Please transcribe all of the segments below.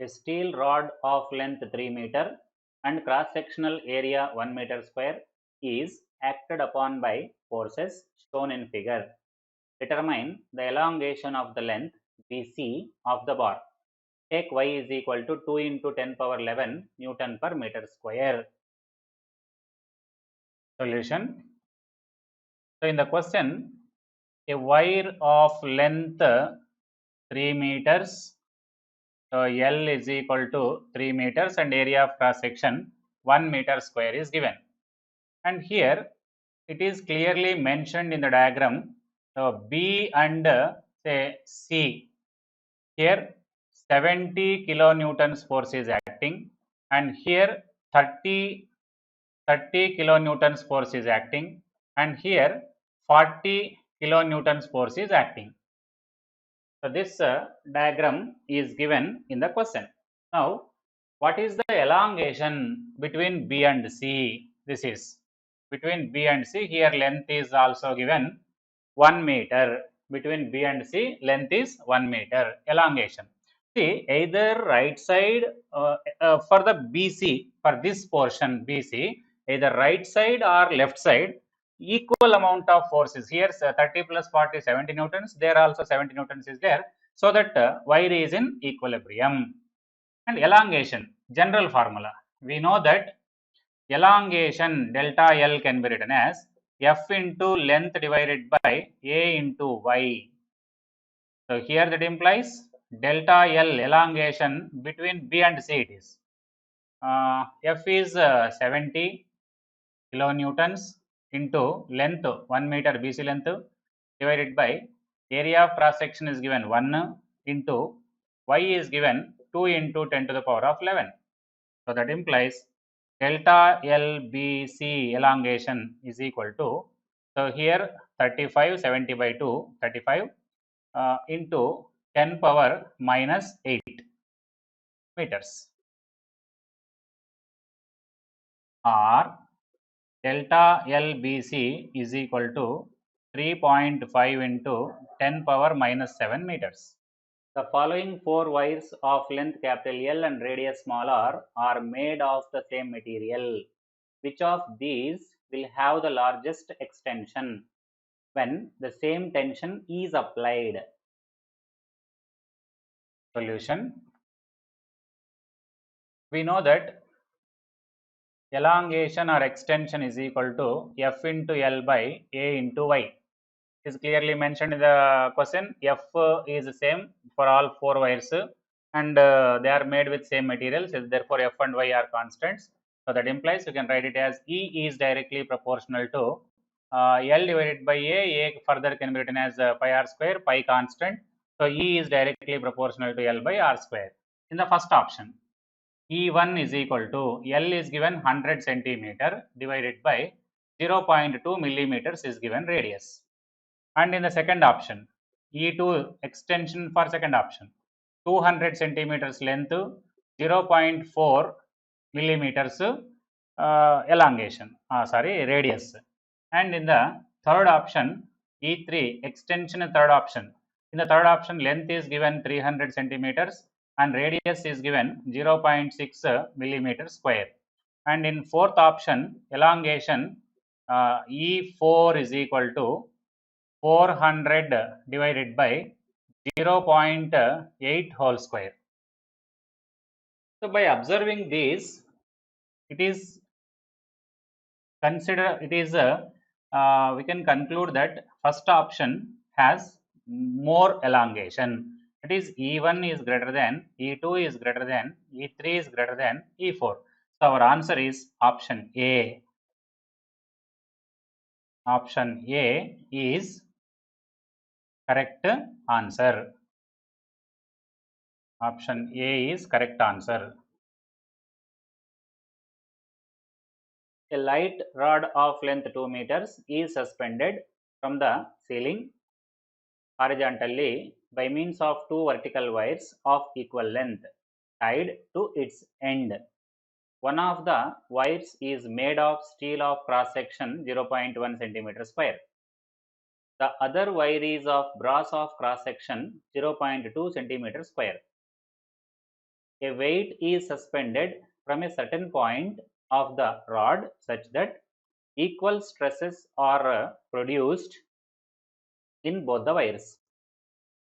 A steel rod of length 3 meter and cross-sectional area 1 meter square is acted upon by forces shown in figure. Determine the elongation of the length BC of the bar. Take y is equal to 2 into 10 power 11 Newton per meter square. Solution. So in the question, a wire of length 3 meters, so L is equal to 3 meters and area of cross section 1 meter square is given. And here it is clearly mentioned in the diagram. So B and say C, here 70 kilonewtons force is acting, and here 30 kilonewtons force is acting, and here 40 kilonewtons force is acting. So this diagram is given in the question. Now, what is the elongation between B and C? This is between B and C. Here length is also given 1 meter. Between B and C, length is 1 meter. Elongation. See, either right side for the BC, for this portion BC, either right side or left side, equal amount of forces. Here 30 plus 40 70 newtons, there also 70 newtons is there, so that wire is in equilibrium. And elongation, general formula, we know that elongation delta L can be written as F into length divided by A into Y. So here that implies delta L elongation between B and C it is. F is 70 kilonewtons into length 1 meter BC length divided by area of cross section is given 1 into y is given 2 into 10 to the power of 11. So that implies delta LBC elongation is equal to, so here 35 70 by 2 35 into 10 power minus 8 meters, or delta LBC is equal to 3.5 into 10 power minus 7 meters. The following 4 wires of length capital L and radius small r are made of the same material. Which of these will have the largest extension when the same tension is applied? Solution. We know that elongation or extension is equal to F into L by A into Y. Is clearly mentioned in the question. F is the same for all 4 wires, and they are made with same materials, therefore F and Y are constants. So that implies you can write it as E is directly proportional to L divided by A further can be written as pi r square, pi constant. So E is directly proportional to L by r square. In the first option, E1 is equal to L is given 100 centimeter divided by 0.2 millimeters is given radius. And in the second option, E2 extension for second option, 200 centimeters length, 0.4 millimeters elongation, radius. And in the third option, E3 extension in third option. In the third option, length is given 300 centimeters and radius is given 0.6 millimeters square. And in fourth option, elongation E4 is equal to 400 divided by 0.8 whole square. So by observing this, it is we can conclude that first option has more elongation. It is E1 is greater than, E2 is greater than, E3 is greater than E4. So our answer is option A. Option A is correct answer. Option A is correct answer. A light rod of length 2 meters is suspended from the ceiling horizontally by means of 2 vertical wires of equal length tied to its end. One of the wires is made of steel of cross section 0.1 centimeter square. The other wire is of brass of cross section 0.2 centimeter square. a weight is suspended from a certain point of the rod such that equal stresses are produced in both the wires.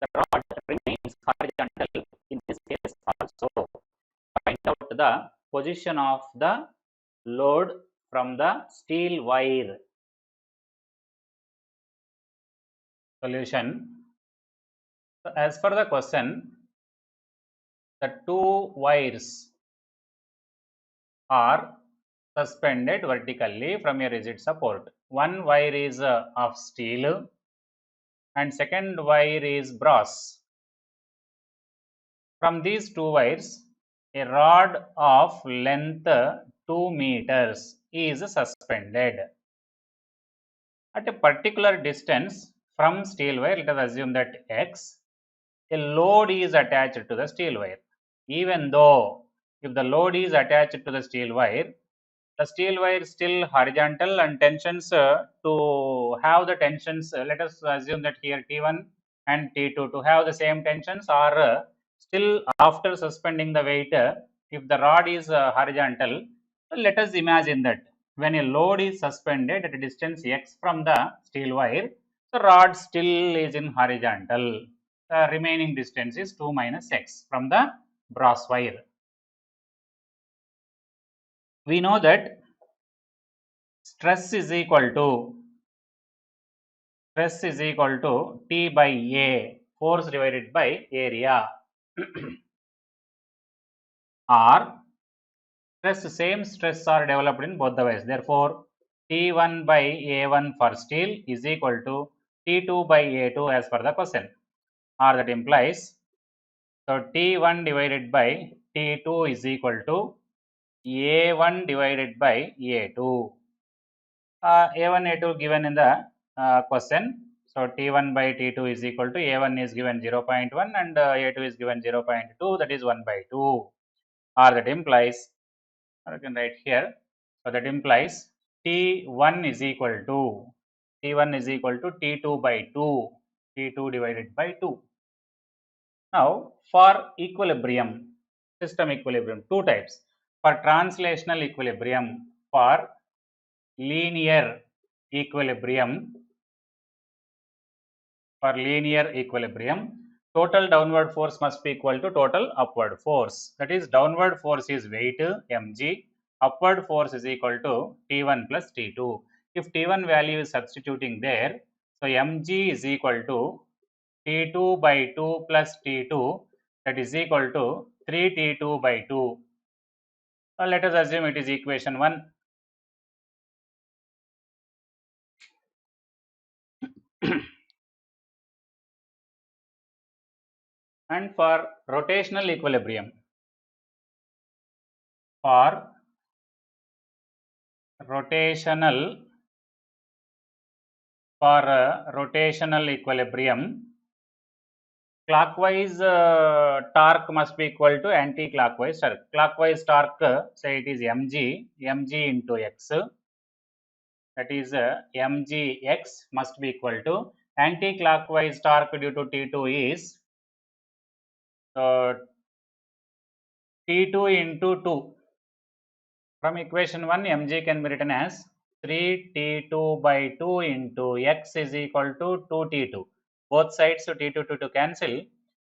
The rod remains horizontal in this case also. Find out the position of the load from the steel wire. Solution. So as per the question, the two wires are suspended vertically from a rigid support. One wire is of steel and second wire is brass. From these two wires, a rod of length 2 meters is suspended. At a particular distance from steel wire, let us assume that x, a load is attached to the steel wire. Even though if the load is attached to the steel wire is still horizontal and tensions to have the tensions, let us assume that here T1 and T2 to have the same tensions are still after suspending the weight, if the rod is horizontal, let us imagine that when a load is suspended at a distance x from the steel wire, the rod still is in horizontal. The remaining distance is 2 minus x from the brass wire. We know that stress is equal to T by A, force divided by area. Or same stress are developed in both the ways. Therefore, T1 by A1 for steel is equal to T2 by A2 as per the question. Or that implies, so T1 divided by T2 is equal to A1 divided by A2. A1, A2 given in the question. So T1 by T2 is equal to A1 is given 0.1 and A2 is given 0.2, that is 1 by 2. Or that implies, I can write here, so that implies T1 is equal to T2 by 2, T2 divided by 2. Now for equilibrium, system equilibrium, two types. For translational equilibrium, for linear equilibrium, total downward force must be equal to total upward force. That is, downward force is weight mg, upward force is equal to T1 plus T2. If T1 value is substituting there, so mg is equal to T2 by 2 plus T2, that is equal to 3T2 by 2. Let us assume it is equation 1. And for rotational equilibrium, for rotational equilibrium, clockwise torque must be equal to anti-clockwise torque. Clockwise torque, say it is mg into x, that is mgx must be equal to anti-clockwise torque due to T2 is T2 into 2. From equation 1, mg can be written as 3T2 by 2 into x is equal to 2T2. Both sides to T2 to cancel.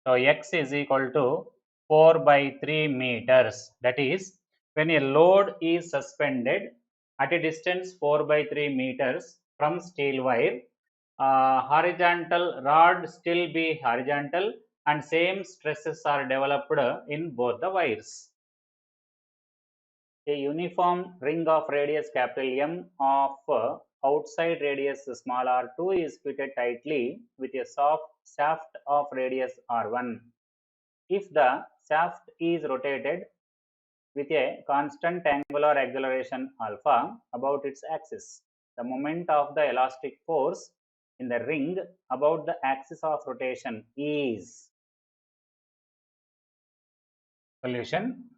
So x is equal to 4 by 3 meters. That is, when a load is suspended at a distance 4 by 3 meters from steel wire, horizontal rod still be horizontal and same stresses are developed in both the wires. A uniform ring of radius capital M of outside radius small r2 is fitted tightly with a soft shaft of radius r1. If the shaft is rotated with a constant angular acceleration alpha about its axis, the moment of the elastic force in the ring about the axis of rotation is. Solution.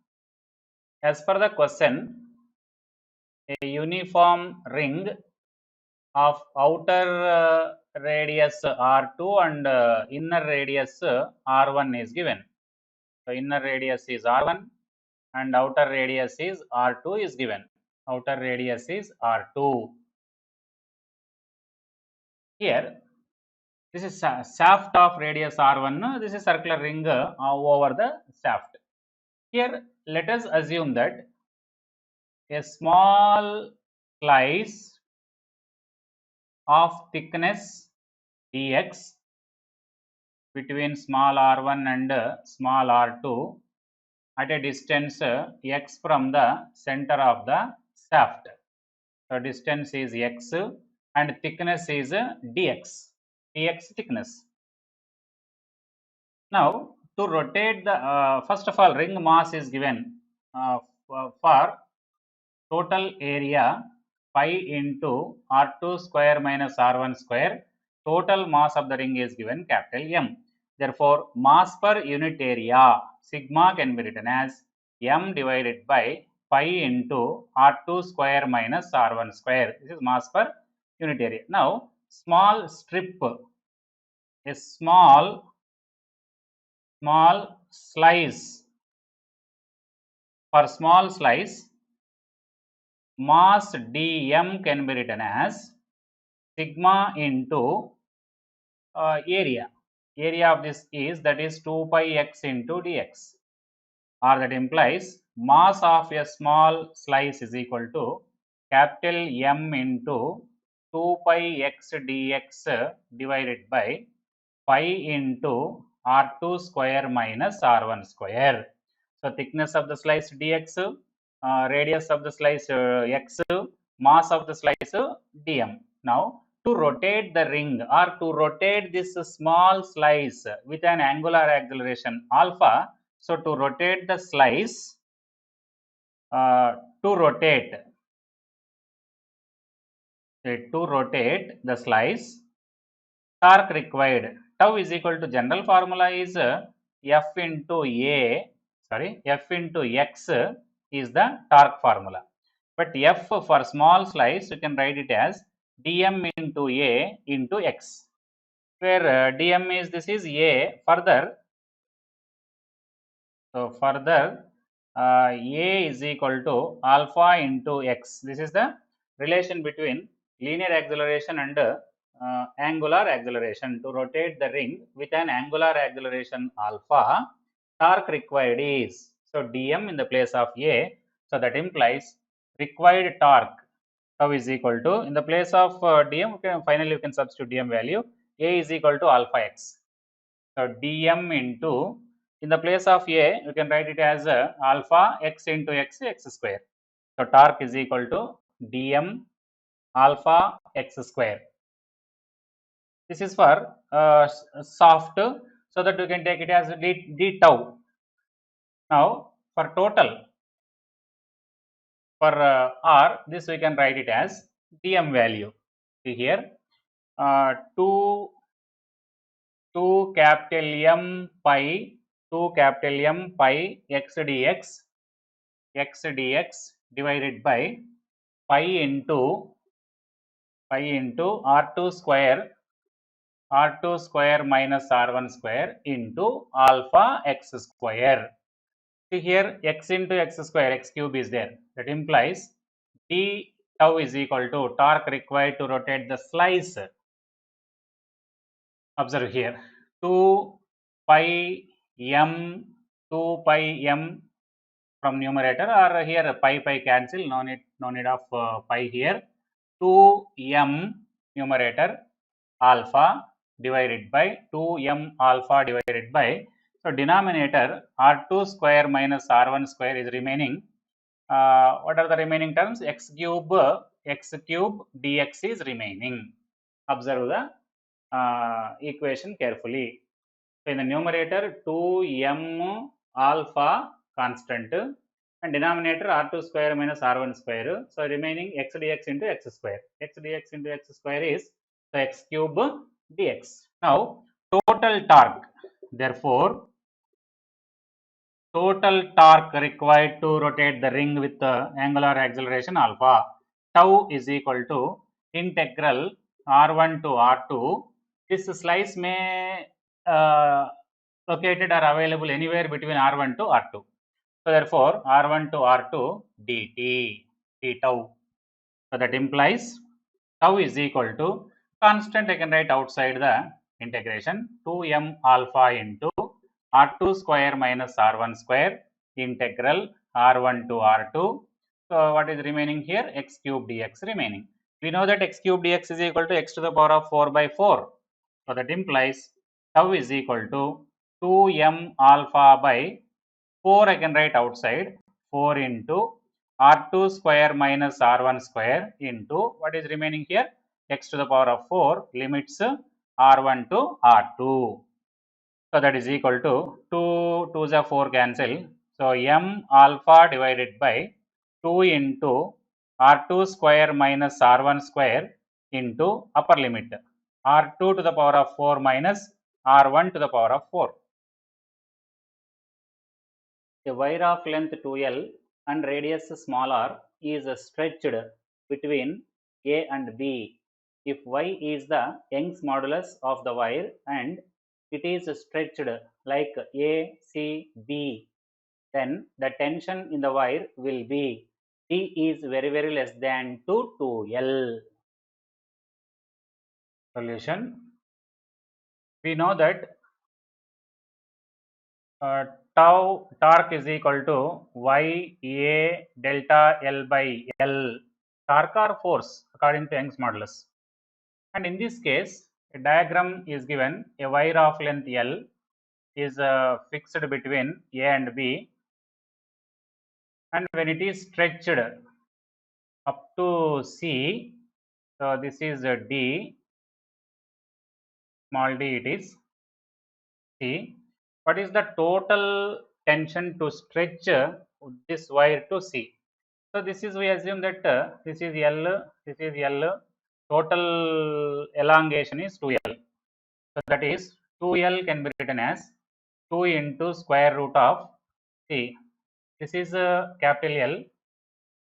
As per the question, a uniform ring of outer radius r2 and inner radius r1 is given. So inner radius is r1 and outer radius is r2 is given. Outer radius is r2. Here, this is shaft of radius r1. This is circular ring over the shaft. Here, let us assume that a small slice of thickness dx between small r1 and small r2 at a distance x from the center of the shaft. So distance is x and thickness is dx thickness. Now to rotate the first of all, ring mass is given for total area pi into r2 square minus r1 square. Total mass of the ring is given capital M. Therefore, mass per unit area sigma can be written as M divided by pi into r2 square minus r1 square. This is mass per unit area. Now, small strip, a small slice. For small slice, mass dm can be written as sigma into area. Area of this is, that is 2 pi x into dx, or that implies mass of a small slice is equal to capital M into 2 pi x dx divided by pi into r2 square minus r1 square. So thickness of the slice dx, radius of the slice x, mass of the slice dm. Now to rotate the ring or to rotate this small slice with an angular acceleration alpha, so to rotate the slice, to rotate the slice, torque required tau is equal to, general formula is f into x is the torque formula. But f for small slice, you can write it as dm into a into x, where dm is, this is a. Further, so further a is equal to alpha into x. This is the relation between linear acceleration and angular acceleration. To rotate the ring with an angular acceleration alpha, torque required is, so dm in the place of a. So that implies required torque tau is equal to, in the place of dm, finally you can substitute dm value, a is equal to alpha x. So dm into, in the place of a, you can write it as alpha x into x square. So torque is equal to dm alpha x square. This is for soft, so that you can take it as d tau. Now for total, for r, this we can write it as dm value. See here, 2 capital M pi x dx divided by pi into r2 square minus r1 square into alpha x square. See here, x into x square, x cube is there. That implies d tau is equal to torque required to rotate the slice. Observe here, 2 pi m from numerator, or here pi cancel, no need of pi here. 2 m numerator alpha divided by 2 m alpha divided by, so denominator r2 square minus r1 square is remaining. What are the remaining terms? X cube dx is remaining. Observe the equation carefully. So in the numerator 2m alpha constant and denominator r2 square minus r1 square. So remaining x dx into x square. X dx into x square is, so x cube dx. Now total torque. Therefore, total torque required to rotate the ring with the angular acceleration alpha, tau is equal to integral r1 to r2. This slice may located or available anywhere between R1 to R2. So therefore, R1 to R2 dt, d tau. So that implies tau is equal to constant. I can write outside the integration 2m alpha into R2 square minus R1 square integral R1 to R2. So what is remaining here? X cube dx remaining. We know that x cube dx is equal to x to the power of 4 by 4. So that implies tau is equal to 2m alpha by 4. I can write outside 4 into R2 square minus R1 square into what is remaining here? X to the power of 4 limits R1 to R2. So that is equal to 2 2s are 4 cancel. So m alpha divided by 2 into R2 square minus R1 square into upper limit R2 to the power of 4 minus R1 to the power of 4. A wire of length 2L and radius small r is stretched between A and B if Y is the Young's modulus of the wire and it is stretched like A, C, B, then the tension in the wire will be T is very less than to 2L. Solution. We know that tau torque is equal to Y A delta L by L, torque or force according to Young's modulus. And in this case, a diagram is given. A wire of length L is fixed between A and B, and when it is stretched up to C, so this is D, small d it is C. What is the total tension to stretch this wire to C? So this is, we assume that this is L, total elongation is 2L. So that is 2L can be written as 2 into square root of, see, this is capital L,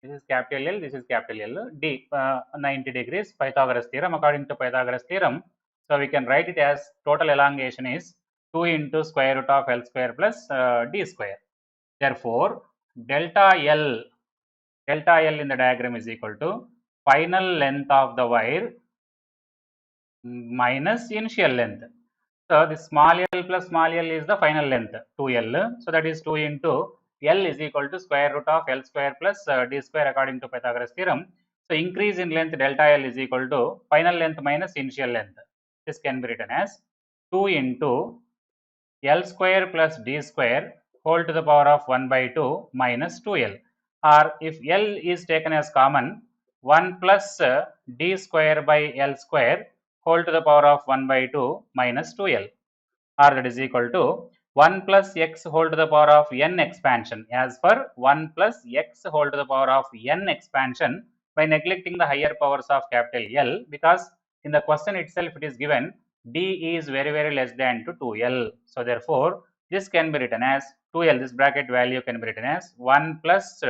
this is capital L, this is capital L, D, 90 degrees, Pythagoras theorem. According to Pythagoras theorem, so we can write it as total elongation is 2 into square root of L square plus D square. Therefore, delta L in the diagram is equal to final length of the wire minus initial length. So this small l plus small l is the final length 2L. So that is 2 into L is equal to square root of L square plus D square according to Pythagoras theorem. So increase in length delta L is equal to final length minus initial length. This can be written as 2 into L square plus D square whole to the power of 1 by 2 minus 2L. Or if L is taken as common, 1 plus D square by L square whole to the power of 1 by 2 minus 2L, or that is equal to 1 plus x whole to the power of n expansion, as per 1 plus x whole to the power of n expansion, by neglecting the higher powers of capital L, because in the question itself it is given D is very less than to 2L. So therefore, this can be written as 2L, this bracket value can be written as 1 plus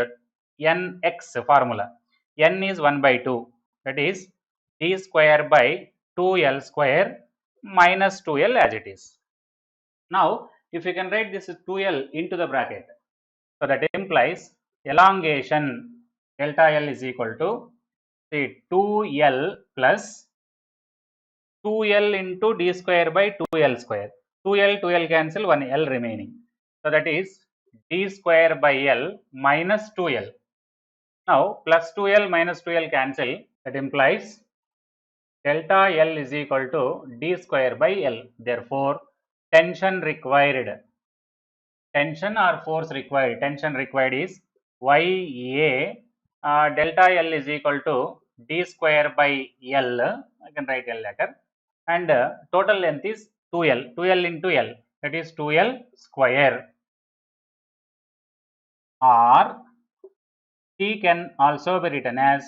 nx formula. N is 1 by 2, that is D square by 2L square minus 2L as it is. Now, if you can write this 2L into the bracket, so that implies elongation delta L is equal to, say, 2L plus 2L into D square by 2L square. 2L cancel, 1L remaining. So that is D square by L minus 2L. Now, plus 2L minus 2L cancel, that implies delta L is equal to D square by L. Therefore, tension required, tension or force required, tension required is YA delta L is equal to D square by L, I can write L later, and total length is 2L, 2L into L, that is 2L square, or T can also be written as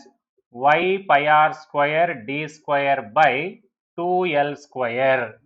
Y pi r square D square by 2L square.